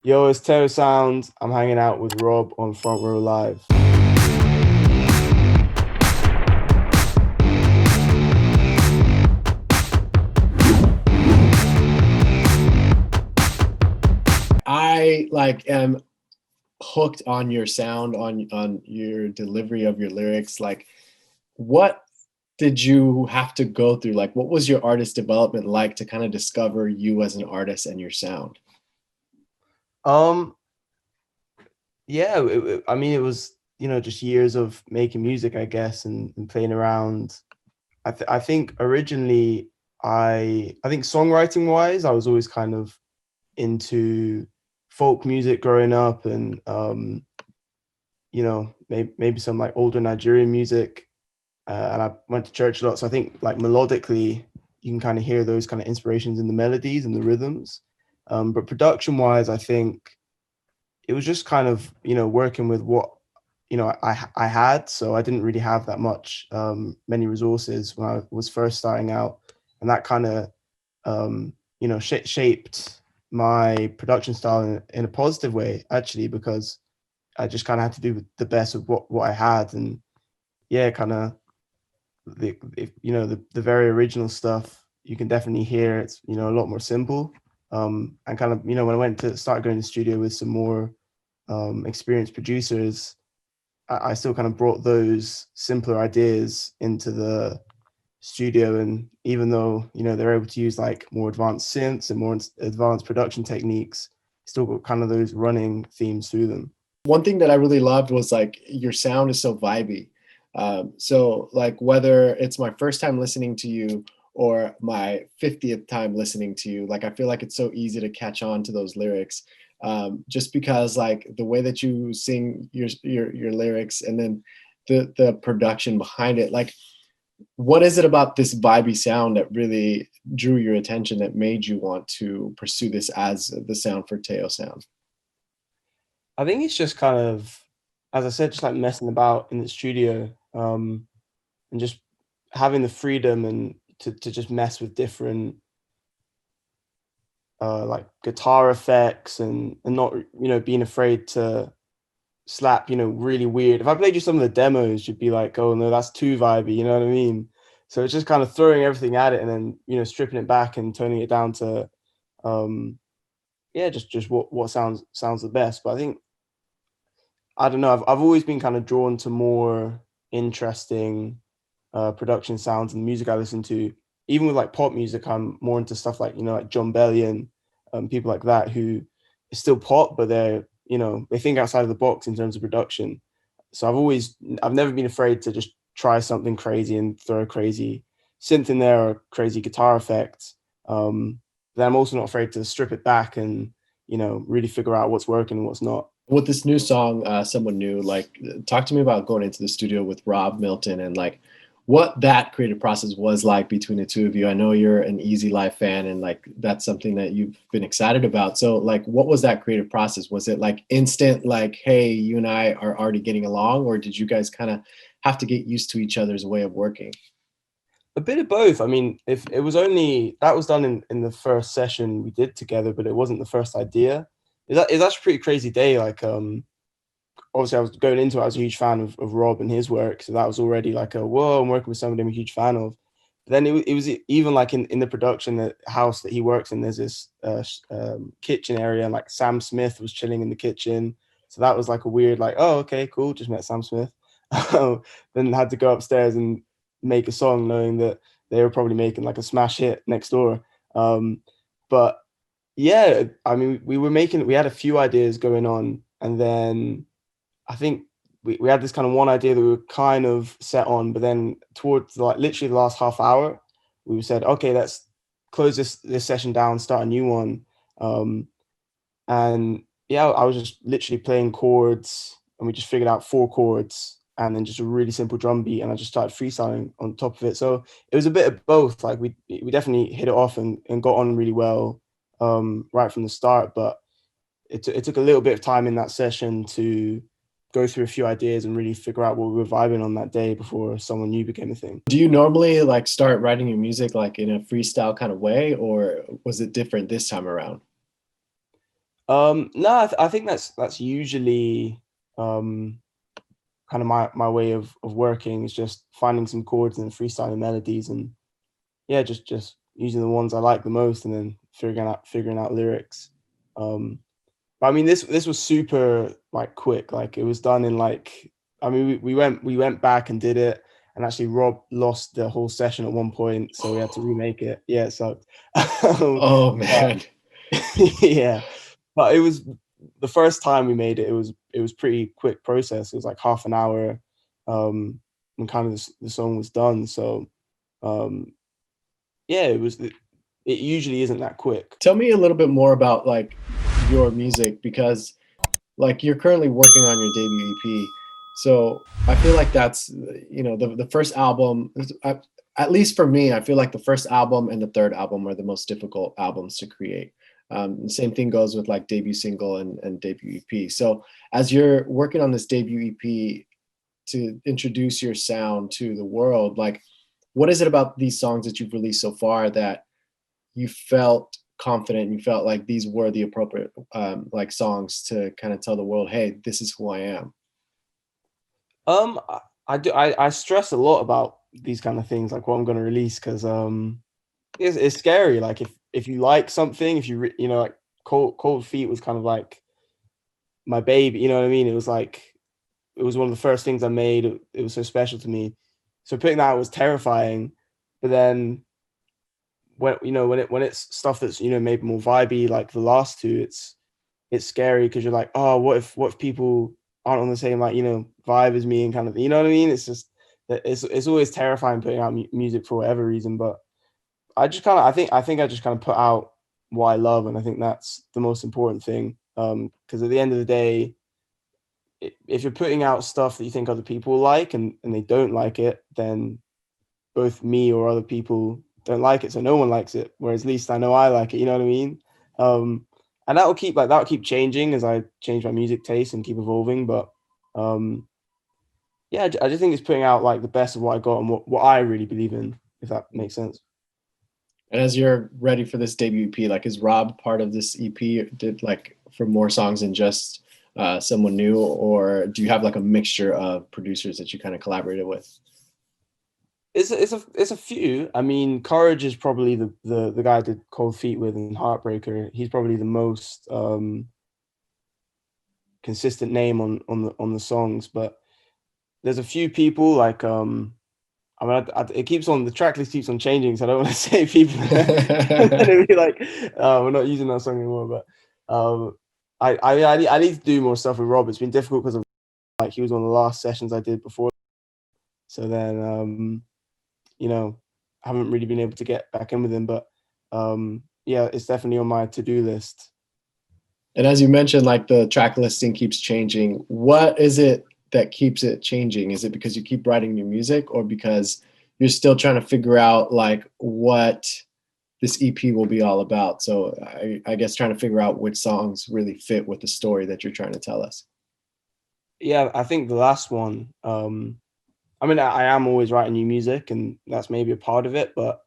Yo, it's Terror Sound. I'm hanging out with Rob on Front Row Live. I am hooked on your sound, on your delivery of your lyrics. Like, what did you have to go through? Like, what was your artist development like to kind of discover you as an artist and your sound? Um, yeah, I mean, it was, just years of making music, I guess, and playing around. I think originally I think songwriting wise, I was always kind of into folk music growing up and maybe some like older Nigerian music. And I went to church a lot. So I think like melodically, you can kind of hear those kind of inspirations in the melodies and the rhythms. But production wise, I think it was just kind of, working with what, I had. So I didn't really have that much, many resources when I was first starting out. And that kind of, shaped my production style in a positive way, actually, because I just kind of had to do the best of what I had. And yeah, kind of the very original stuff you can definitely hear it's a lot more simple, and kind of when I went to start going to the studio with some more experienced producers, I still kind of brought those simpler ideas into the studio, and even though they're able to use like more advanced synths and more advanced production techniques, still got kind of those running themes through them. One thing that I really loved was like your sound is so vibey. So like whether it's my first time listening to you or my 50th time listening to you, like I feel like it's so easy to catch on to those lyrics, just because like the way that you sing your lyrics and then the production behind it. Like, what is it about this vibey sound that really drew your attention that made you want to pursue this as the sound for Teo Sound? I think it's just kind of, as I said, just like messing about in the studio, and just having the freedom and to just mess with different like guitar effects, and not being afraid to slap really weird. If I played you some of the demos, you'd be like, oh no, that's too vibey, you know what I mean? So it's just kind of throwing everything at it and then stripping it back and toning it down to um yeah, just what sounds the best. But I think, I don't know, I've always been kind of drawn to more interesting production sounds and music I listen to. Even with like pop music, I'm more into stuff like like John Bellion, people like that who is still pop, but they think outside of the box in terms of production. So I've never been afraid to just try something crazy and throw a crazy synth in there or crazy guitar effects. Then I'm also not afraid to strip it back and really figure out what's working and what's not. With this new song, Someone New, like, talk to me about going into the studio with Rob Milton and like what that creative process was like between the two of you. I know you're an Easy Life fan and like that's something that you've been excited about. So like what was that creative process? Was it like instant, like, hey, you and I are already getting along, or did you guys kind of have to get used to each other's way of working? A bit of both. I mean, if it was only that was done in the first session we did together, but it wasn't the first idea. It's actually a pretty crazy day. Like, obviously I was going into it, I was a huge fan of Rob and his work. So that was already like a whoa, I'm working with somebody I'm a huge fan of. But then it was even like in the production, the house that he works in, there's this kitchen area, and like Sam Smith was chilling in the kitchen. So that was like a weird, like, oh, okay, cool, just met Sam Smith. Then had to go upstairs and make a song knowing that they were probably making like a smash hit next door. But yeah, I mean, we had a few ideas going on, and then I think we had this kind of one idea that we were kind of set on, but then towards like literally the last half hour, we said, okay, let's close this session down, start a new one. Um, and yeah, I was just literally playing chords, and we just figured out four chords and then just a really simple drum beat, and I just started freestyling on top of it. So it was a bit of both. Like we definitely hit it off and got on really well, right from the start. But it took a little bit of time in that session to go through a few ideas and really figure out what we were vibing on that day before someone new became a thing. Do you normally like start writing your music like in a freestyle kind of way, or was it different this time around? No, I think that's usually kind of my way of working, is just finding some chords and freestyling melodies, and yeah, just using the ones I like the most, and then figuring out lyrics. Um, but I mean, this was super like quick. Like it was done in like, I mean, we went back and did it, and actually Rob lost the whole session at one point, so we had to remake it. Yeah, it sucked. Oh But man. yeah, but it was the first time we made it. It was pretty quick process. It was like half an hour, and kind of the song was done. So um, yeah, it usually isn't that quick. Tell me a little bit more about like your music, because like you're currently working on your debut EP. So I feel like that's, the first album, at least for me, I feel like the first album and the third album are the most difficult albums to create. The same thing goes with like debut single and debut EP. So as you're working on this debut EP to introduce your sound to the world, like what is it about these songs that you've released so far that you felt confident, you felt like these were the appropriate like songs to kind of tell the world, hey, this is who I am? I stress a lot about these kind of things, like what I'm going to release, because it's scary. Like if you like something, if you know, like Cold Feet was kind of like my baby. You know what I mean? It was like, it was one of the first things I made. It was so special to me. So putting that out was terrifying. But then when it's stuff that's maybe more vibey, like the last two, it's scary, because you're like, oh, what if people aren't on the same like vibe as me, and kind of, you know what I mean? It's just that it's always terrifying putting out music for whatever reason. But I think I just kind of put out what I love, and I think that's the most important thing. Because at the end of the day, if you're putting out stuff that you think other people like, and they don't like it, then both me or other people don't like it, so no one likes it. Whereas at least I know I like it. You know what I mean? Um, and that'll keep changing as I change my music taste and keep evolving. But um, yeah, I just think it's putting out like the best of what I got and what I really believe in, if that makes sense. And as you're ready for this debut EP, like is Rob part of this EP? Did like for more songs than just someone new, or do you have like a mixture of producers that you kind of collaborated with? It's a few. I mean, Courage is probably the guy I did Cold Feet with, and Heartbreaker. He's probably the most consistent name on the songs. But there's a few people like I mean, it keeps on, the track list keeps on changing, so I don't want to say people. And then it'd be like, we're not using that song anymore. But I need to do more stuff with Rob. It's been difficult because of like he was one of the last sessions I did before. So then I haven't really been able to get back in with him. But yeah, it's definitely on my to-do list. And as you mentioned, like the track listing keeps changing. What is it that keeps it changing? Is it because you keep writing new music, or because you're still trying to figure out like what this EP will be all about? So I guess trying to figure out which songs really fit with the story that you're trying to tell us. Yeah, I think the last one. I mean, I am always writing new music, and that's maybe a part of it. But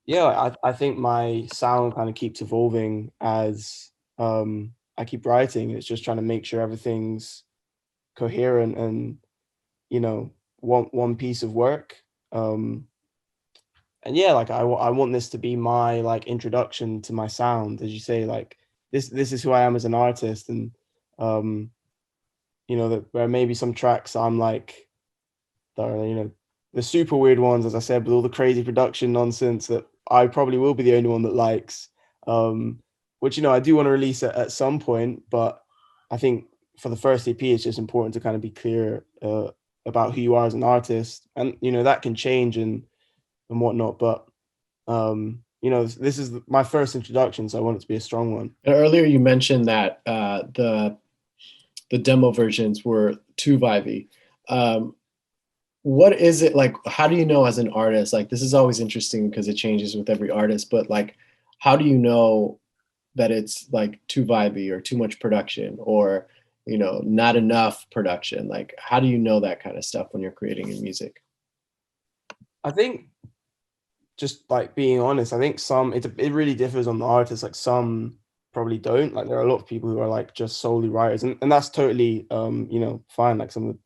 yeah, I think my sound kind of keeps evolving as I keep writing. It's just trying to make sure everything's coherent and one piece of work. Um, and yeah, like I want this to be my like introduction to my sound, as you say. Like this is who I am as an artist, and um, that where maybe some tracks I'm like, that are, the super weird ones, as I said, with all the crazy production nonsense that I probably will be the only one that likes. Um, which I do want to release at some point, but I think for the first EP, it's just important to kind of be clear about who you are as an artist, and that can change and whatnot. But this is my first introduction, so I want it to be a strong one. And earlier you mentioned that the demo versions were too vibey. Um, what is it like? How do you know as an artist? Like this is always interesting because it changes with every artist. But like, how do you know that it's like too vibey or too much production, or not enough production? Like how do you know that kind of stuff when you're creating your music? I think, just like being honest, I think it really differs on the artist. Like some probably don't. Like there are a lot of people who are like just solely writers, and that's totally you know, fine. Like some of the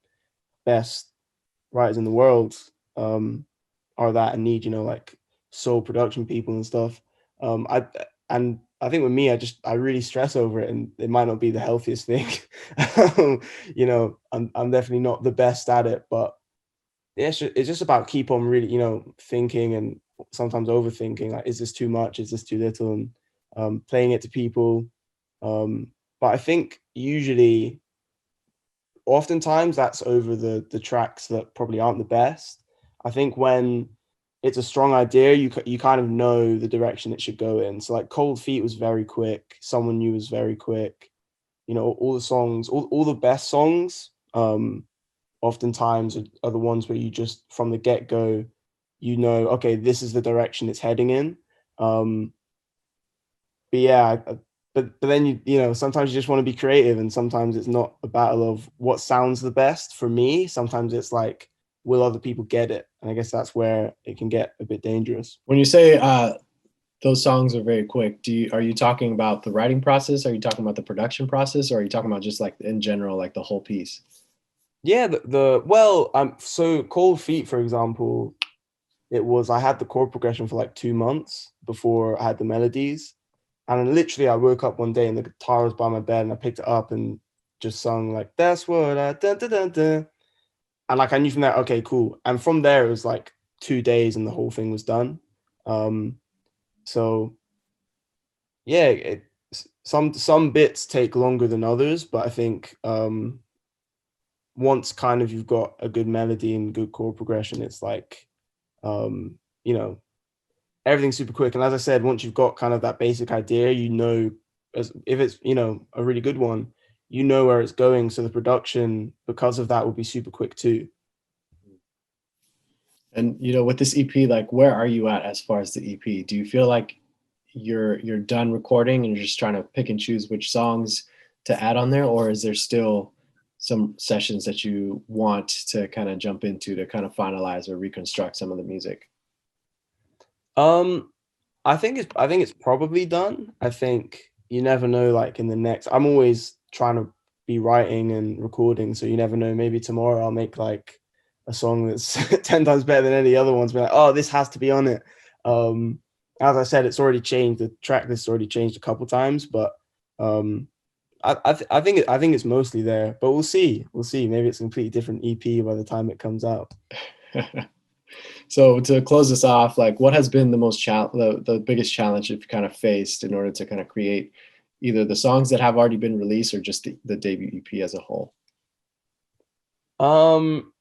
best writers in the world are that and need, you know, like sole production people and stuff. I think with me, I really stress over it, and it might not be the healthiest thing. You know, I'm definitely not the best at it, but yeah, it's just about keep on really, you know, thinking and sometimes overthinking. Like, is this too much? Is this too little? And playing it to people. But I think usually, oftentimes, that's over the tracks that probably aren't the best. I think when it's a strong idea, you kind of know the direction it should go in. So like Cold Feet was very quick. Someone New was very quick. You know, all the songs, all the best songs, oftentimes are the ones where you just from the get go, you know, okay, this is the direction it's heading in. But yeah, but then you know, sometimes you just want to be creative, and sometimes it's not a battle of what sounds the best for me. Sometimes it's like, will other people get it? And I guess that's where it can get a bit dangerous. When you say those songs are very quick, are you talking about the writing process? Are you talking about the production process, or are you talking about just like in general, like the whole piece? Yeah, well, so Cold Feet, for example, it was I had the chord progression for like 2 months before I had the melodies. And then literally I woke up one day and the guitar was by my bed and I picked it up and just sung like that's what I dun, dun, dun, dun. And like I knew from there, okay, cool. And from there it was like 2 days and the whole thing was done. Um so yeah, some bits take longer than others, but I think once kind of you've got a good melody and good chord progression, it's like you know, everything's super quick. And as I said, once you've got kind of that basic idea, you know, as if it's, you know, a really good one, you know where it's going. So the production, because of that, will be super quick too. And you know, with this EP, like where are you at as far as the EP? Do you feel like you're done recording and you're just trying to pick and choose which songs to add on there, or is there still some sessions that you want to kind of jump into to kind of finalize or reconstruct some of the music? Um, I think it's probably done. I think you never know, like in the next, I'm always trying to be writing and recording, so you never know. Maybe tomorrow I'll make like a song that's 10 times better than any other ones. Be like, oh, this has to be on it. As I said, it's already changed. The track list already changed a couple times, but um, I think it's mostly there. But we'll see. We'll see. Maybe it's a completely different EP by the time it comes out. So to close this off, like what has been the the biggest challenge you've kind of faced in order to kind of create either the songs that have already been released or just the debut EP as a whole? Um,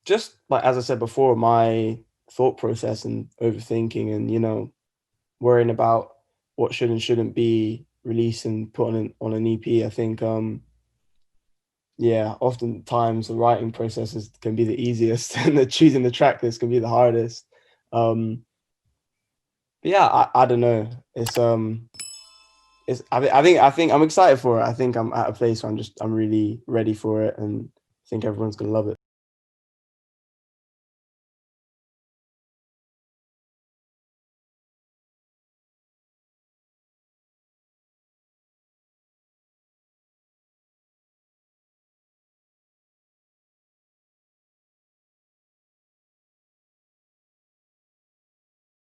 just like as I said before, my thought process and overthinking and, you know, worrying about what should and shouldn't be released and put on an EP. I think yeah, oftentimes the writing processes can be the easiest and the choosing the track list can be the hardest. Um but yeah, I don't know. It's I think I'm excited for it. I think I'm at a place where I'm really ready for it and I think everyone's gonna love it.